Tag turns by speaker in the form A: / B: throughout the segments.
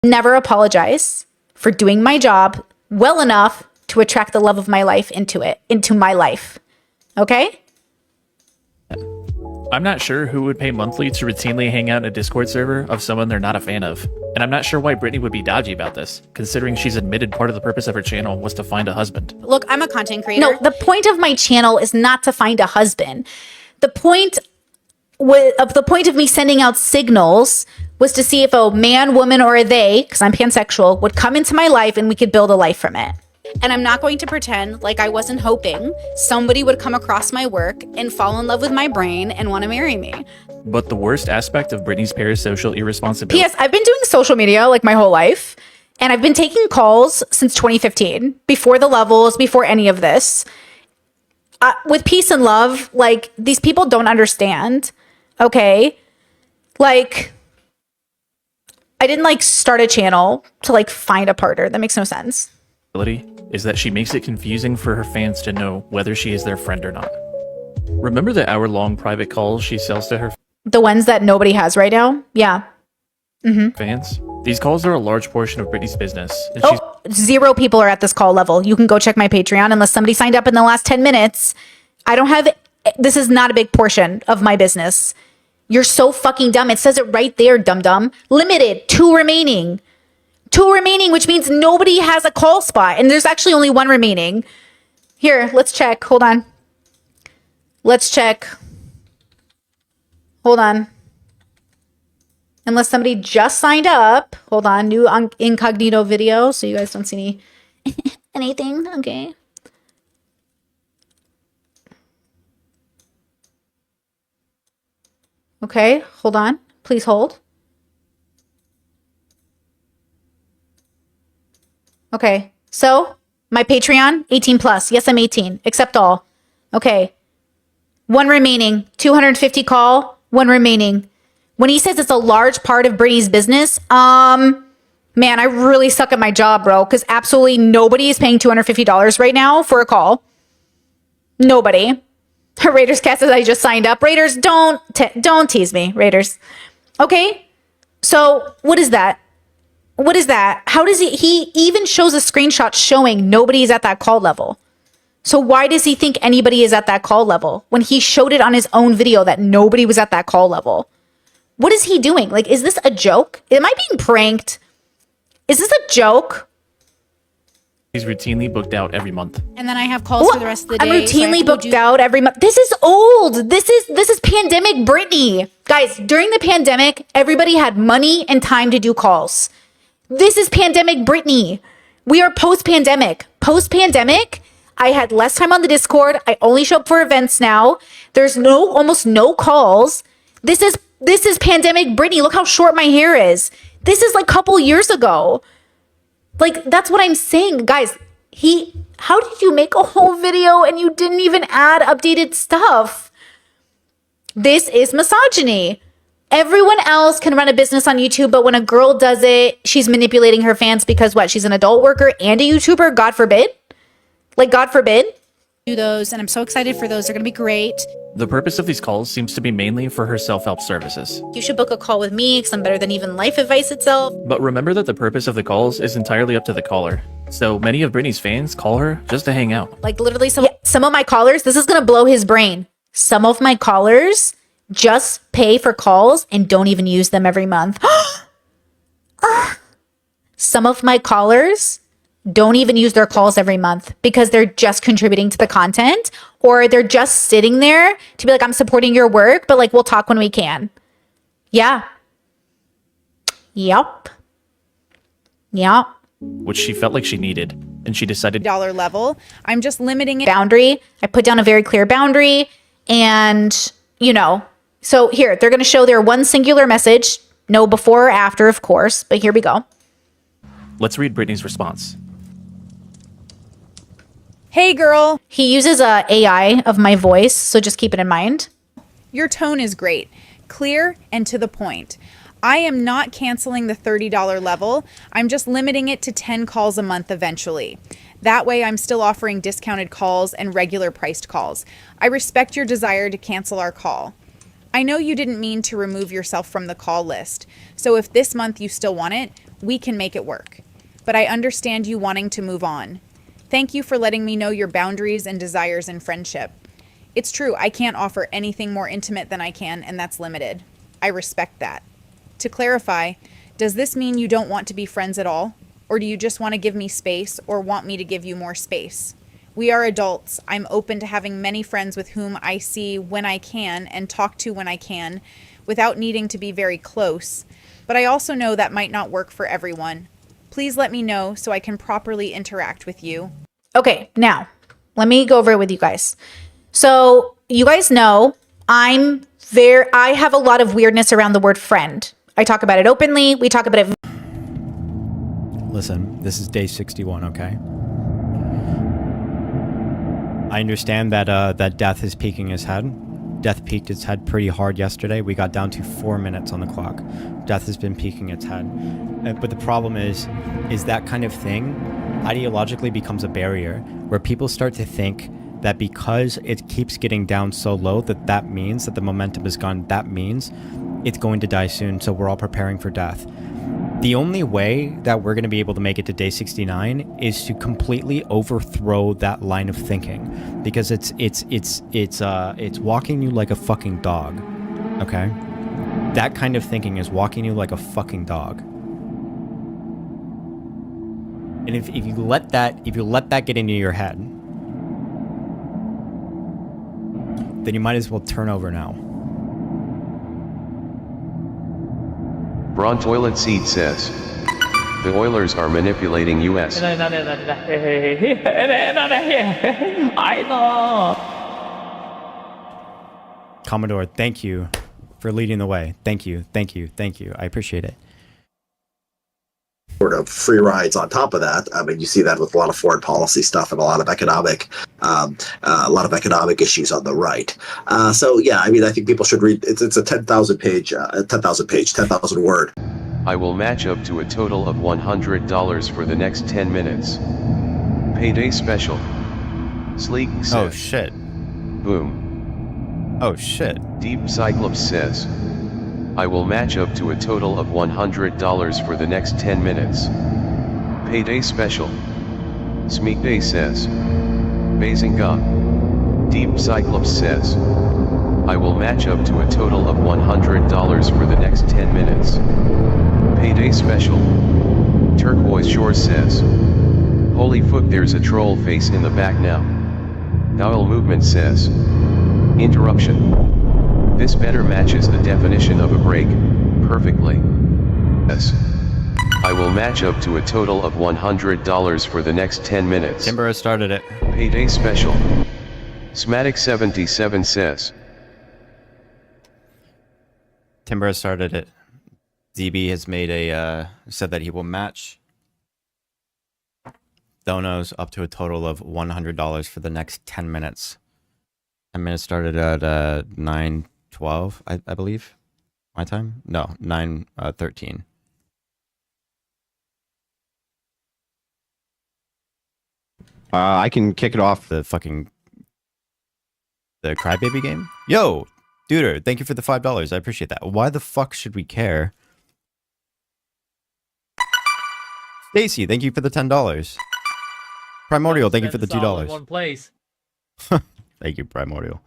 A: Never apologize for doing my job well enough to attract the love of my life into my life. Okay?
B: I'm not sure who would pay monthly to routinely hang out in a Discord server of someone they're not a fan of. And I'm not sure why Brittany would be dodgy about this, considering she's admitted part of the purpose of her channel was to find a husband.
C: Look, I'm a content creator.
A: No, the point of my channel is not to find a husband. The point of me sending out signals was to see if a man, woman, or a they, because I'm pansexual, would come into my life and we could build a life from it.
C: And I'm not going to pretend like I wasn't hoping somebody would come across my work and fall in love with my brain and want to marry me.
B: But the worst aspect of Brittany's parasocial irresponsibility.
A: P.S. I've been doing social media like my whole life, and I've been taking calls since 2015, before the levels, before any of this. With peace and love, like, these people don't understand, okay? Like, I didn't, like, start a channel to, like, find a partner. That makes no sense.
B: Is that she makes it confusing for her fans to know whether she is their friend or not. Remember the hour-long private calls she sells to her
A: The ones that nobody has right now? Yeah.
B: fans? These calls are a large portion of Brittany's business. And
A: Oh, 0 people are at this call level. You can go check my Patreon unless somebody signed up in the last 10 minutes. I don't have, this is not a big portion of my business. You're so fucking dumb. It says it right there, dum-dum. Limited, 2 remaining. 2 remaining, which means nobody has a call spot. And there's actually only 1 remaining. Here, let's check. Hold on. Let's check. Hold on. Unless somebody just signed up. Hold on. New incognito video. So you guys don't see anything. Okay. Okay. Hold on. Please hold. Okay. So my Patreon, 18 plus. Yes, I'm 18. Accept all. Okay. 1 remaining. 250 call. 1 remaining. When he says it's a large part of Brittany's business, man, I really suck at my job, bro, because absolutely nobody is paying $250 right now for a call. Nobody. Raidercats says I just signed up. Raiders, don't tease me, Raiders. Okay, so what is that? What is that? How does he even shows a screenshot showing nobody's at that call level. So why does he think anybody is at that call level when he showed it on his own video that nobody was at that call level? What is he doing? Like, is this a joke? Am I being pranked? Is this a joke?
B: He's routinely booked out every month.
C: And then I have calls for the rest of the day.
A: I'm routinely booked out every month. This is old. This is pandemic Brittany. Guys, during the pandemic, everybody had money and time to do calls. This is pandemic Brittany. We are post-pandemic. Post-pandemic, I had less time on the Discord. I only show up for events now. There's almost no calls. This is pandemic Brittany. Look how short my hair is. This is like a couple years ago. Like, that's what I'm saying. Guys, how did you make a whole video and you didn't even add updated stuff? This is misogyny. Everyone else can run a business on YouTube, but when a girl does it, she's manipulating her fans because what? She's an adult worker and a YouTuber? God forbid. Like, God forbid.
C: Do those, and I'm so excited for those. They're going to be great.
B: The purpose of these calls seems to be mainly for her self-help services.
A: You should book a call with me because I'm better than even life advice itself.
B: But remember that the purpose of the calls is entirely up to the caller. So many of Brittany's fans call her just to hang out.
A: Like, literally some of my callers, this is going to blow his brain. Some of my callers just pay for calls and don't even use them every month. Some of my callers don't even use their calls every month because they're just contributing to the content, or they're just sitting there to be like, I'm supporting your work, but like, we'll talk when we can. Yeah. Yep. Yeah.
B: Which she felt like she needed, and she decided
C: $1 level. I'm just limiting it.
A: Boundary. I put down a very clear boundary, and you know, so here, they're going to show their one singular message. No before or after, of course, but here we go.
B: Let's read Brittany's response.
C: Hey, girl.
A: He uses a AI of my voice, so just keep it in mind.
C: Your tone is great, clear, and to the point. I am not canceling the $30 level. I'm just limiting it to 10 calls a month eventually. That way, I'm still offering discounted calls and regular priced calls. I respect your desire to cancel our call. I know you didn't mean to remove yourself from the call list, so if this month you still want it, We can make it work. But I understand you wanting to move on. Thank you for letting me know your boundaries and desires in friendship. It's true, I can't offer anything more intimate than I can, and that's limited. I respect that. To clarify, does this mean you don't want to be friends at all? Or do you just want to give me space or want me to give you more space? We are adults. I'm open to having many friends with whom I see when I can and talk to when I can without needing to be very close. But I also know that might not work for everyone. Please let me know so I can properly interact with you.
A: Okay, now let me go over it with you guys. So you guys know I have a lot of weirdness around the word friend. I talk about it openly. We talk about it.
D: Listen, this is day 61, okay? I understand that that Death is peeking his head. Death peeked its head pretty hard yesterday. We got down to 4 minutes on the clock. Death has been peeking its head. But the problem is that kind of thing ideologically becomes a barrier where people start to think that because it keeps getting down so low that means that the momentum is gone. That means it's going to die soon, so we're all preparing for death. The only way that we're going to be able to make it to day 69 is to completely overthrow that line of thinking, because it's walking you like a fucking dog. Okay? That kind of thinking is walking you like a fucking dog. And if you let that get into your head, then you might as well turn over now.
E: Braun Toilet Seed says, the Oilers are manipulating US.
B: I know.
D: Commodore, thank you for leading the way. Thank you. I appreciate it.
F: Sort of free rides on top of that. I mean, you see that with a lot of foreign policy stuff and a lot of economic issues on the right. So yeah, I mean, I think people should read. It's a 10,000 word.
E: I will match up to a total of $100 for the next 10 minutes. Payday special. Sleek says.
D: Oh shit.
E: Boom.
D: Oh shit.
E: Deep Cyclops says, I will match up to a total of $100 for the next 10 minutes. Payday special. Smeek Day says, Bazinga. Deep Cyclops says, I will match up to a total of $100 for the next 10 minutes. Payday special. Turquoise Shore says, holy fuck, there's a troll face in the back now. Bowel Movement says, interruption. This better matches the definition of a break, perfectly. Yes. I will match up to a total of $100 for the next 10 minutes.
D: Timber has started it.
E: Payday special. Smatic77 says.
D: Timber has started it. DB has made said that he will match donos up to a total of $100 for the next 10 minutes. 10 minutes started at 9:12, I believe. My time? No, 9:13.
G: I can kick it off.
D: The Crybaby game? Yo, Duder, thank you for the $5. I appreciate that. Why the fuck should we care? Stacy, thank you for the $10. Primordial, thank you for the $2.
B: One place.
D: Thank you, Primordial.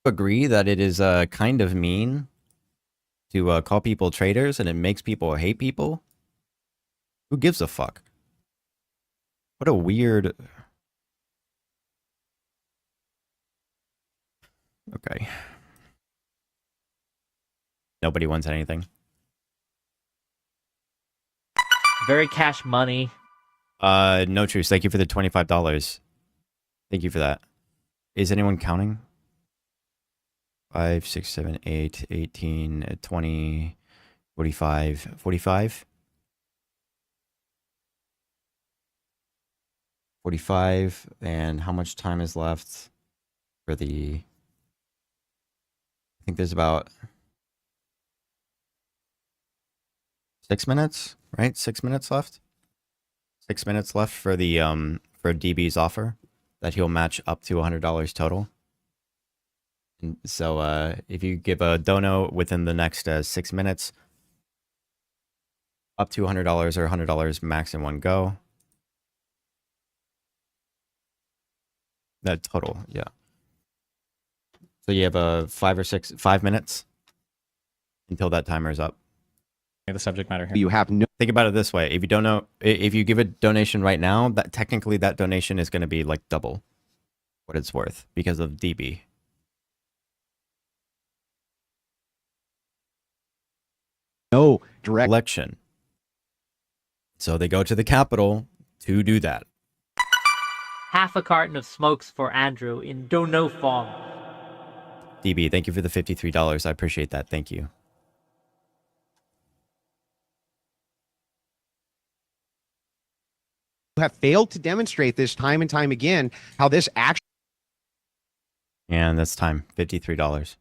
D: Agree that it is kind of mean to call people traitors and it makes people hate people? Who gives a fuck? What a weird... Okay. Nobody wants anything.
B: Very cash money.
D: No truce. Thank you for the $25. Thank you for that. Is anyone counting? 5, 6, 7, 8, 18, 20, 45, 45? 45, and how much time is left for the... I think there's about 6 minutes, right? 6 minutes left? 6 minutes left for the for DB's offer that he'll match up to $100 total. So if you give a dono within the next 6 minutes, up to $100 or $100 max in one go. That total, yeah. So you have 5 minutes until that timer is up.
B: The subject matter here.
G: You have no.
D: Think about it this way: if you don't know, if you give a donation right now, that technically that donation is going to be like double what it's worth because of DB.
G: No direct.
D: Election. So they go to the Capitol to do that.
H: Half a carton of smokes for Andrew in dono form.
D: DB, thank you for the $53. I appreciate that. Thank you.
G: You have failed to demonstrate this time and time again how this actually.
D: And that's time, $53.